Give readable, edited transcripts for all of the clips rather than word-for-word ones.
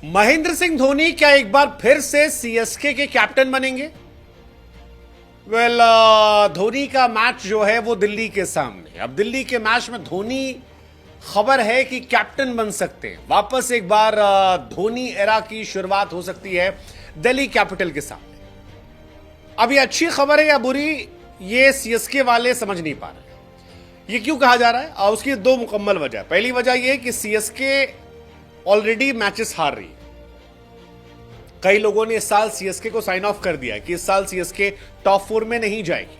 महेंद्र सिंह धोनी क्या एक बार फिर से सीएसके के कैप्टन बनेंगे? धोनी का मैच जो है वो दिल्ली के सामने। अब दिल्ली के मैच में धोनी खबर है कि कैप्टन बन सकते हैं। वापस एक बार धोनी एरा की शुरुआत हो सकती है दिल्ली कैपिटल के सामने। अब ये अच्छी खबर है या बुरी, ये सीएसके वाले समझ नहीं पा रहे। ये क्यों कहा जा रहा है? और उसकी दो मुकम्मल वजह। पहली वजह ये कि सीएसके ऑलरेडी मैचेस हार रही है। कई लोगों ने इस साल सीएसके को साइन ऑफ कर दिया कि इस साल सीएसके टॉप 4 में नहीं जाएगी।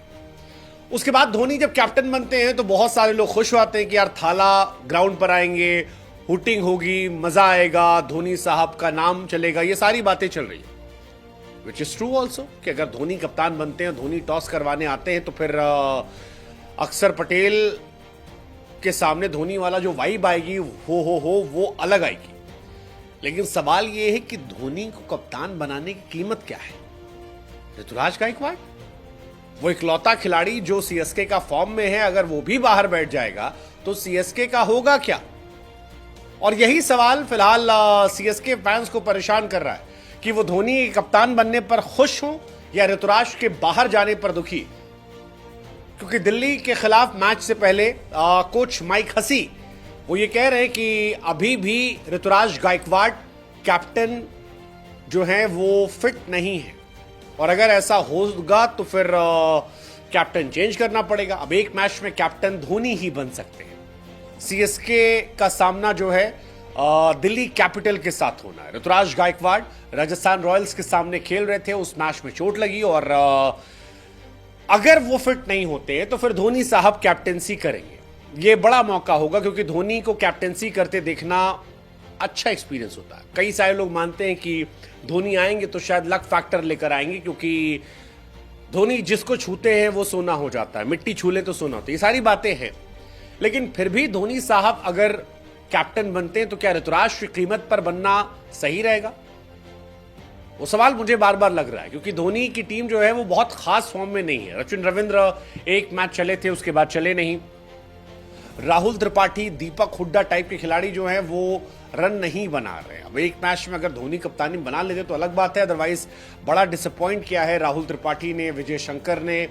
उसके बाद धोनी जब कैप्टन बनते हैं तो बहुत सारे लोग खुश होते हैं कि यार थाला ग्राउंड पर आएंगे, हुटिंग होगी, मजा आएगा, धोनी साहब का नाम चलेगा। ये सारी बातें चल रही है, विच इज ट्रू ऑल्सो कि अगर धोनी कप्तान बनते हैं, धोनी टॉस करवाने आते हैं तो फिर अक्षर पटेल के सामने धोनी वाला जो वाइब आएगी वो अलग आएगी। लेकिन सवाल यह है कि धोनी को कप्तान बनाने की कीमत क्या है? ऋतुराज गायकवाड़ वो इकलौता खिलाड़ी जो सीएसके का फॉर्म में है, अगर वो भी बाहर बैठ जाएगा तो सीएसके का होगा क्या? और यही सवाल फिलहाल सीएसके फैंस को परेशान कर रहा है कि वो धोनी के कप्तान बनने पर खुश हो या ऋतुराज के बाहर जाने पर दुखी। क्योंकि दिल्ली के खिलाफ मैच से पहले कोच माइक हसी वो ये कह रहे हैं कि अभी भी ऋतुराज गायकवाड़ कैप्टन जो है वो फिट नहीं है, और अगर ऐसा होगा तो फिर कैप्टन चेंज करना पड़ेगा। अब एक मैच में कैप्टन धोनी ही बन सकते हैं। सीएसके का सामना जो है दिल्ली कैपिटल के साथ होना है। ऋतुराज गायकवाड़ राजस्थान रॉयल्स के सामने खेल रहे थे, उस मैच में चोट लगी, और अगर वो फिट नहीं होते तो फिर धोनी साहब कैप्टेंसी करेंगे। ये बड़ा मौका होगा क्योंकि धोनी को कैप्टेंसी करते देखना अच्छा एक्सपीरियंस होता है। कई सारे लोग मानते हैं कि धोनी आएंगे तो शायद लक फैक्टर लेकर आएंगे, क्योंकि धोनी जिसको छूते हैं वो सोना हो जाता है, मिट्टी छू ले तो सोना होता है। ये सारी बातें हैं, लेकिन फिर भी धोनी साहब अगर कैप्टन बनते हैं तो क्या ऋतुराज की कीमत पर बनना सही रहेगा? वो सवाल मुझे बार बार लग रहा है, क्योंकि धोनी की टीम जो है वो बहुत खास फॉर्म में नहीं है। रचिन रविंद्र एक मैच चले थे, उसके बाद चले नहीं। राहुल त्रिपाठी, दीपक हुड्डा टाइप के खिलाड़ी जो हैं वो रन नहीं बना रहे। अब एक मैच में अगर धोनी कप्तानी बना लेते तो अलग बात है, अदरवाइज बड़ा डिसअपॉइंट किया है राहुल त्रिपाठी ने, विजय शंकर ने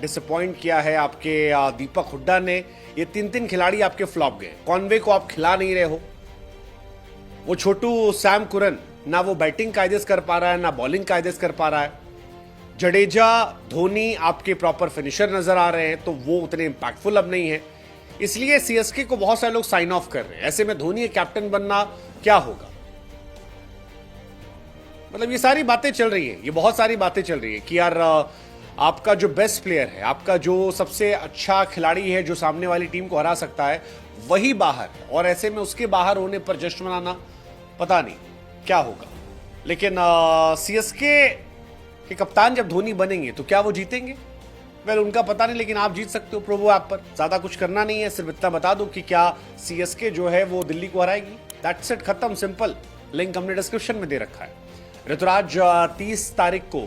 डिसअपॉइंट किया है, आपके दीपक हुड्डा ने। ये तीन खिलाड़ी आपके फ्लॉप गए। कॉनवे को आप खिला नहीं रहे हो। वो छोटू सैम कुरन ना वो बैटिंग कायदेस कर पा रहा है, ना बॉलिंग कायदेस कर पा रहा है। जडेजा, धोनी आपके प्रॉपर फिनिशर नजर आ रहे हैं, तो वो उतने इंपैक्टफुल अब नहीं है। इसलिए सीएसके को बहुत सारे लोग साइन ऑफ कर रहे हैं। ऐसे में धोनी कैप्टन बनना क्या होगा? मतलब ये सारी बातें चल रही है, ये बहुत सारी बातें चल रही है कि यार आपका जो बेस्ट प्लेयर है, आपका जो सबसे अच्छा खिलाड़ी है, जो सामने वाली टीम को हरा सकता है, वही बाहर है, और ऐसे में उसके बाहर होने पर जश्न मनाना पता नहीं क्या होगा। लेकिन सीएसके के कप्तान जब धोनी बनेंगे तो क्या वो जीतेंगे? उनका पता नहीं, लेकिन आप जीत सकते हो प्रोमो ऐप पर। ज्यादा कुछ करना नहीं है, सिर्फ इतना बता दो कि क्या सीएसके जो है वो दिल्ली को हराएगी। दैट्स इट, खत्म, सिंपल। लिंक हमने डिस्क्रिप्शन में दे रखा है। ऋतुराज 30 तारीख को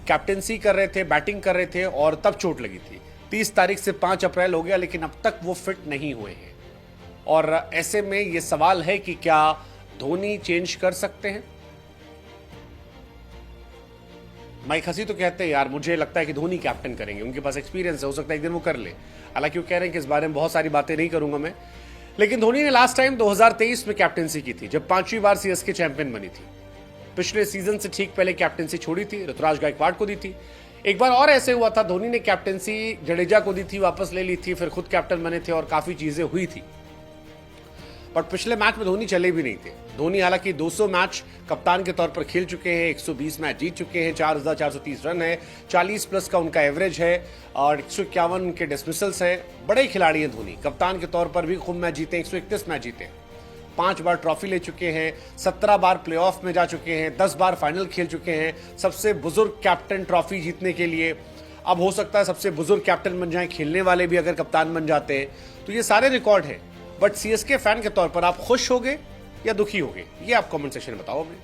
कैप्टेंसी कर रहे थे, बैटिंग कर रहे थे, और तब चोट लगी थी। 30 तारीख से 5 अप्रैल हो गया, लेकिन अब तक वो फिट नहीं हुए हैं। और ऐसे में ये सवाल है कि क्या धोनी चेंज कर सकते हैं? माइक हसी तो कहते हैं यार मुझे लगता है कि धोनी कैप्टन करेंगे, उनके पास एक्सपीरियंस है, हो सकता है एक दिन वो कर ले। हालांकि वो कह रहे हैं कि इस बारे में बहुत सारी बातें नहीं करूंगा मैं। लेकिन धोनी ने लास्ट टाइम 2023 में कैप्टेंसी की थी, जब 5वीं बार सीएसके चैंपियन बनी थी। पिछले सीजन से ठीक पहले कैप्टेंसी छोड़ी थी, ऋतुराज गायकवाड़ को दी थी। एक बार और ऐसे हुआ था, धोनी ने कैप्टेंसी जडेजा को दी थी, वापस ले ली थी, फिर खुद कैप्टन बने थे और काफी चीजें हुई थी। बट पिछले मैच में धोनी चले भी नहीं थे। धोनी हालांकि 200 मैच कप्तान के तौर पर खेल चुके हैं, 120 मैच जीत चुके हैं, 4,430 रन है, 40 प्लस का उनका एवरेज है, और 151 उनके डिसमिसल्स हैं। बड़े खिलाड़ी हैं धोनी। कप्तान के तौर पर भी खूब मैच जीते, 131 मैच जीते, 5 बार ट्रॉफी ले चुके हैं, 17 बार प्लेऑफ में जा चुके हैं, 10 बार फाइनल खेल चुके हैं। सबसे बुजुर्ग कैप्टन ट्रॉफी जीतने के लिए। अब हो सकता है सबसे बुजुर्ग कैप्टन बन जाए खेलने वाले भी अगर कप्तान बन जाते हैं, तो ये सारे रिकॉर्ड है। बट सीएसके फैन के तौर पर आप खुश होगे या दुखी होगे, ये आप कमेंट सेक्शन में बताओ हमें।